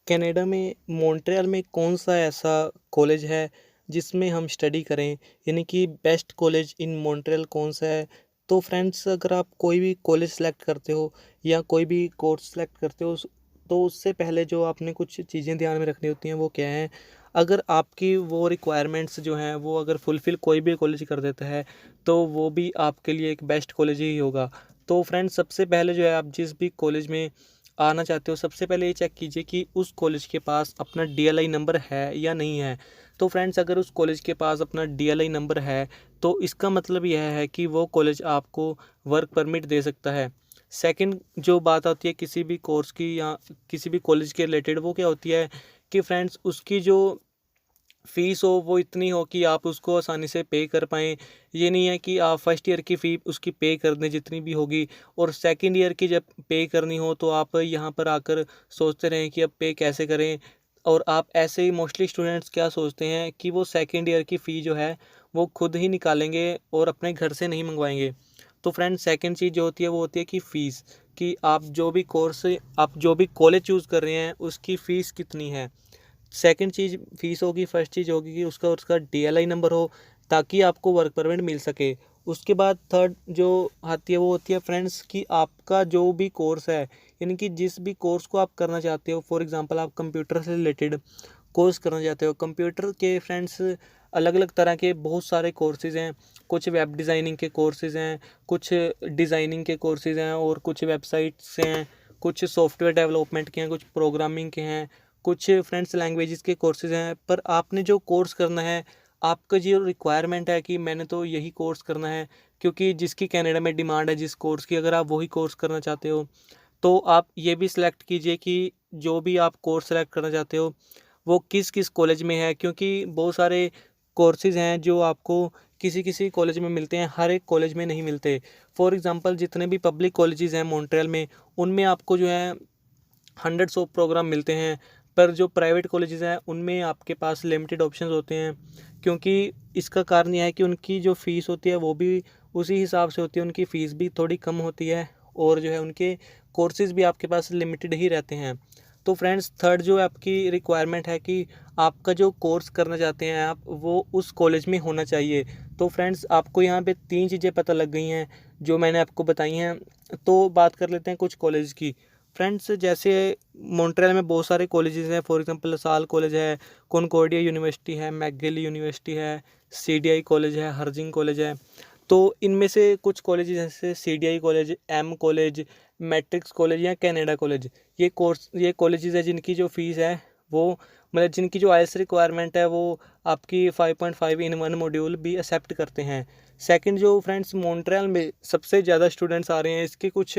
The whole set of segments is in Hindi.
कनाडा में मॉन्ट्रियल में कौन-सा ऐसा कॉलेज है जिसमें हम स्टडी करें? यानी कि बेस्ट कॉलेज इन मॉन्ट्रियल कौन-सा है? तो फ्रेंड्स, अगर आप कोई भी कॉलेज सेलेक्ट करते हो या कोई भी कोर्स सेलेक्ट करते हो तो उससे पहले जो आपने कुछ चीज़ें ध्यान में रखनी होती हैं वो क्या हैं? अगर आपकी वो रिक्वायरमेंट्स जो हैं वो अगर फुलफ़िल कोई भी कॉलेज कर देता है तो वो भी आपके लिए एक बेस्ट कॉलेज ही होगा। तो फ्रेंड्स, सबसे पहले जो है आप जिस भी कॉलेज में आना चाहते हो, सबसे पहले ये चेक कीजिए कि उस कॉलेज के पास अपना डीएलआई नंबर है या नहीं है। तो फ्रेंड्स, अगर उस कॉलेज के पास अपना डीएलआई नंबर है तो इसका मतलब यह है कि वो कॉलेज आपको वर्क परमिट दे सकता है। सेकंड जो बात आती है किसी भी कोर्स की या किसी भी कॉलेज के रिलेटेड, वो क्या होती है कि फ्रेंड्स उसकी जो फ़ीस हो वो इतनी हो कि आप उसको आसानी से पे कर पाएँ। ये नहीं है कि आप फर्स्ट ईयर की फ़ी उसकी पे कर दें जितनी भी होगी, और सेकंड ईयर की जब पे करनी हो तो आप यहाँ पर आकर सोचते रहें कि अब पे कैसे करें। और आप ऐसे ही मोस्टली स्टूडेंट्स क्या सोचते हैं कि वो सेकंड ईयर की फ़ी जो है वो खुद ही निकालेंगे और अपने घर से नहीं मंगवाएँगे। तो फ्रेंड्स, सेकंड चीज़ जो होती है वो होती है कि फ़ीस, कि आप जो भी कॉलेज चूज़ कर रहे हैं उसकी फ़ीस कितनी है। सेकंड चीज़ फ़ीस होगी, फर्स्ट चीज़ होगी कि उसका उसका डीएलआई नंबर हो ताकि आपको वर्क परमिट मिल सके। उसके बाद थर्ड जो आती है वो होती है फ्रेंड्स कि आपका जो भी कोर्स है, यानी कि जिस भी कोर्स को आप करना चाहते हो, फॉर एग्ज़ाम्पल आप कंप्यूटर से रिलेटेड कोर्स करना चाहते हो। कंप्यूटर के फ्रेंड्स अलग-अलग तरह के बहुत सारे कोर्सेज़ हैं। कुछ वेब डिज़ाइनिंग के कोर्सेज़ हैं, कुछ डिज़ाइनिंग के कोर्सेज़ हैं और कुछ वेबसाइट्स हैं, कुछ सॉफ्टवेयर डेवलपमेंट के हैं, कुछ प्रोग्रामिंग के हैं, कुछ फ्रेंड्स लैंग्वेजेस के कोर्सेज़ हैं। पर आपने जो कोर्स करना है, आपका जो रिक्वायरमेंट है कि मैंने तो यही कोर्स करना है, क्योंकि जिसकी कनाडा में डिमांड है जिस कोर्स की, अगर आप वही कोर्स करना चाहते हो तो आप ये भी सिलेक्ट कीजिए कि जो भी आप कोर्स सेलेक्ट करना चाहते हो वो किस किस कॉलेज में है, क्योंकि बहुत सारे कोर्सेज़ हैं जो आपको किसी किसी कॉलेज में मिलते हैं, हर एक कॉलेज में नहीं मिलते। फॉर एग्ज़ाम्पल जितने भी पब्लिक कॉलेजेस हैं मॉन्ट्रियल में, उनमें आपको जो है हंड्रेड्स ऑफ प्रोग्राम मिलते हैं। पर जो प्राइवेट कॉलेजेस हैं उनमें आपके पास लिमिटेड ऑप्शंस होते हैं, क्योंकि इसका कारण यह है कि उनकी जो फ़ीस होती है वो भी उसी हिसाब से होती है, उनकी फ़ीस भी थोड़ी कम होती है और जो है उनके कोर्सेज़ भी आपके पास लिमिटेड ही रहते हैं। तो फ्रेंड्स, थर्ड जो आपकी रिक्वायरमेंट है कि आपका जो कोर्स करना चाहते हैं आप, वो उस कॉलेज में होना चाहिए। तो फ्रेंड्स, आपको यहाँ पे 3 चीज़ें पता लग गई हैं जो मैंने आपको बताई हैं। तो बात कर लेते हैं कुछ कॉलेज की। फ्रेंड्स, जैसे मॉन्ट्रियल में बहुत सारे कॉलेजेस हैं, फॉर एग्जांपल लासाल कॉलेज है, कॉनकॉर्डिया यूनिवर्सिटी है, मैकगिल यूनिवर्सिटी है, सीडीआई कॉलेज है, हर्जिंग कॉलेज है। तो इनमें से कुछ कॉलेजेस जैसे CDI college, M college, Matrix college या कनाडा कॉलेज, ये कॉलेजेस है जिनकी जो फ़ीस है वो मतलब जिनकी जो आईएलटीएस रिक्वायरमेंट है वो आपकी 5.5 इन 1 मॉड्यूल भी एक्सेप्ट करते हैं। सेकंड जो फ्रेंड्स मॉन्ट्रियल में सबसे ज़्यादा स्टूडेंट्स आ रहे हैं, इसके कुछ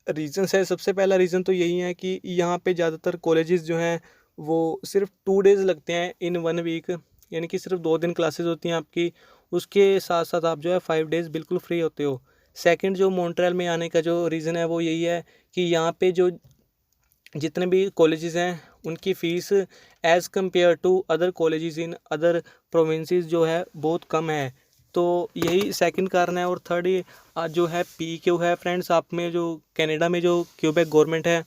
रीज़न्स है। सबसे पहला रीज़न तो यही है कि यहाँ पे ज़्यादातर कॉलेजेस जो हैं वो सिर्फ 2 डेज़ लगते हैं इन 1 वीक, यानी कि सिर्फ 2 दिन क्लासेस होती हैं आपकी। उसके साथ साथ आप जो है 5 डेज़ बिल्कुल फ्री होते हो। सेकंड जो मॉन्ट्रियल में आने का जो रीज़न है वो यही है कि यहाँ पे जो जितने भी कॉलेजेस हैं उनकी fees as compare to other colleges in other provinces जो है बहुत कम है। तो यही सेकंड कारण है। और थर्ड ये जो है पीक्यू है फ्रेंड्स, आप में जो कनाडा में जो क्यूबेक गवर्नमेंट है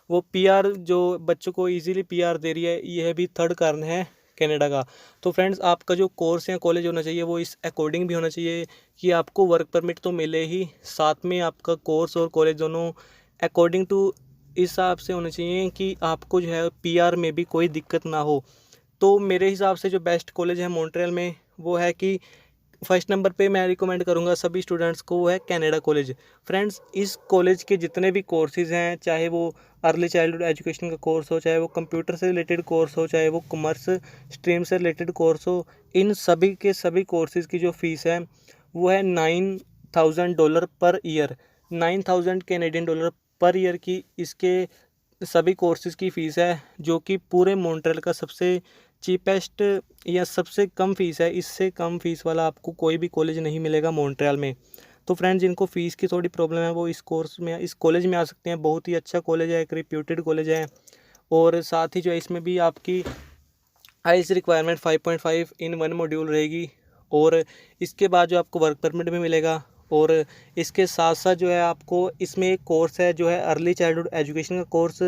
वो पीआर जो बच्चों को इजीली पीआर दे रही है, यह भी थर्ड कारण है कनाडा का। तो फ्रेंड्स, आपका जो कोर्स या कॉलेज होना चाहिए वो इस अकॉर्डिंग भी होना चाहिए कि आपको वर्क परमिट तो मिले ही, साथ में आपका कोर्स और कॉलेज दोनों अकॉर्डिंग टू इस हिसाब से होने चाहिए कि आपको जो है पीआर में भी कोई दिक्कत ना हो। तो मेरे हिसाब से जो बेस्ट कॉलेज है मॉन्ट्रियल में वो है कि फर्स्ट नंबर पे मैं रिकमेंड करूँगा सभी स्टूडेंट्स को, वो है कनाडा कॉलेज। फ्रेंड्स, इस कॉलेज के जितने भी कोर्सेज़ हैं, चाहे वो अर्ली चाइल्डहुड एजुकेशन का कोर्स हो, चाहे वो कंप्यूटर से रिलेटेड कोर्स हो, चाहे वो कॉमर्स स्ट्रीम से रिलेटेड कोर्स हो, इन सभी के सभी कोर्सेज़ की जो फ़ीस है वो है $9,000 per year. 9,000 Canadian dollar per year की इसके सभी कोर्सेज़ की फ़ीस है, जो कि पूरे मॉन्ट्रियल का सबसे चीपेस्ट या सबसे कम फ़ीस है। इससे कम फ़ीस वाला आपको कोई भी कॉलेज नहीं मिलेगा मॉन्ट्रियल में। तो फ्रेंड्स, जिनको फ़ीस की थोड़ी प्रॉब्लम है वो इस कॉलेज में आ सकते हैं। बहुत ही अच्छा कॉलेज है, एक रिप्यूटेड कॉलेज है। और साथ ही जो है इसमें भी आपकी आईएलटीएस रिक्वायरमेंट 5.5 इन 1 मॉड्यूल रहेगी। और इसके बाद जो आपको वर्क परमिट भी मिलेगा। और इसके साथ साथ जो है आपको इसमें एक कोर्स है जो है अर्ली चाइल्डहुड एजुकेशन का कोर्स।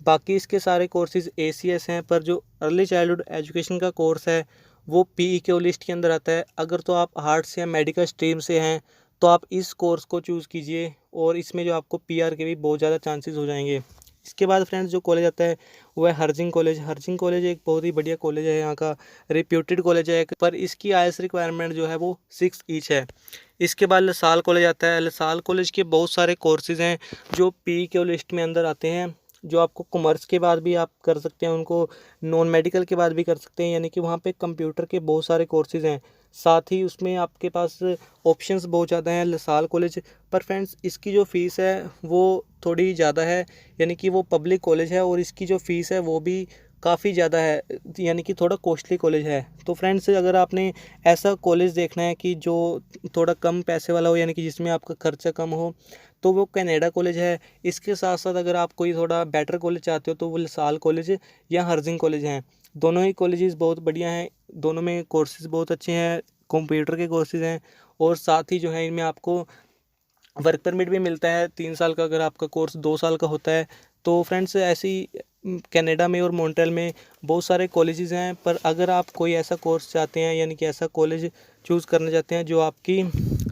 बाकी इसके सारे कोर्सेज़ ACS हैं, पर जो अर्ली चाइल्डहुड एजुकेशन का कोर्स है वो PEQ लिस्ट के अंदर आता है। अगर तो आप आर्ट्स या मेडिकल स्ट्रीम से हैं तो आप इस कोर्स को चूज़ कीजिए, और इसमें जो आपको PR के भी बहुत ज़्यादा चांसेस हो जाएंगे। इसके बाद फ्रेंड्स जो कॉलेज आता है वो है हरजिंग कॉलेज। हरजिंग कॉलेज एक बहुत ही बढ़िया कॉलेज है, यहाँ का रिप्यूटेड कॉलेज है, पर इसकी IELTS रिक्वायरमेंट जो है वो 6 ईच है। इसके बाद लसाल कॉलेज आता है। लसाल कॉलेज के बहुत सारे कोर्सेज़ हैं जो PEQ लिस्ट में अंदर आते हैं, जो आपको कॉमर्स के बाद भी आप कर सकते हैं, उनको नॉन मेडिकल के बाद भी कर सकते हैं, यानी कि वहाँ पे कंप्यूटर के बहुत सारे कोर्सेज़ हैं। साथ ही उसमें आपके पास ऑप्शंस बहुत ज़्यादा हैं लसाल कॉलेज। पर फ्रेंड्स इसकी जो फ़ीस है वो थोड़ी ज़्यादा है, यानी कि वो पब्लिक कॉलेज है और इसकी जो फ़ीस है वो भी काफ़ी ज़्यादा है, यानी कि थोड़ा कॉस्टली कॉलेज है। तो फ्रेंड्स अगर आपने ऐसा कॉलेज देखना है कि जो थोड़ा कम पैसे वाला हो, यानी कि जिसमें आपका खर्चा कम हो, तो वो कनाडा कॉलेज है। इसके साथ साथ अगर आप कोई थोड़ा बेटर कॉलेज चाहते हो तो वो लसाल कॉलेज या हरजिंग कॉलेज हैं। दोनों ही कॉलेजेस बहुत बढ़िया हैं, दोनों में कोर्सेज़ बहुत अच्छे हैं, कंप्यूटर के कोर्सेज़ हैं, और साथ ही जो है इनमें आपको वर्क परमिट भी मिलता है 3 साल का, अगर आपका कोर्स 2 साल का होता है। तो फ्रेंड्स ऐसी कनाडा में और मॉन्ट्रियल में बहुत सारे कॉलेजेस हैं, पर अगर आप कोई ऐसा कोर्स चाहते हैं, यानी कि ऐसा कॉलेज चूज़ करना चाहते हैं जो आपकी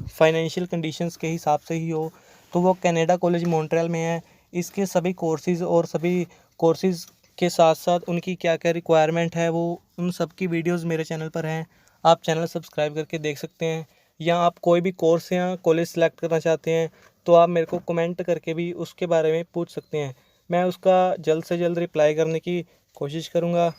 फाइनेंशियल कंडीशंस के हिसाब से ही हो, तो वो कनाडा कॉलेज मॉन्ट्रियल में है। इसके सभी कोर्सेज़ और सभी कोर्सेज़ के साथ साथ उनकी क्या क्या रिक्वायरमेंट है, वो उन सब की वीडियोज़ मेरे चैनल पर हैं। आप चैनल सब्सक्राइब करके देख सकते हैं, या आप कोई भी कोर्स या कॉलेज सेलेक्ट करना चाहते हैं तो आप मेरे को कमेंट करके भी उसके बारे में पूछ सकते हैं। मैं उसका जल्द से जल्द रिप्लाई करने की कोशिश करूँगा।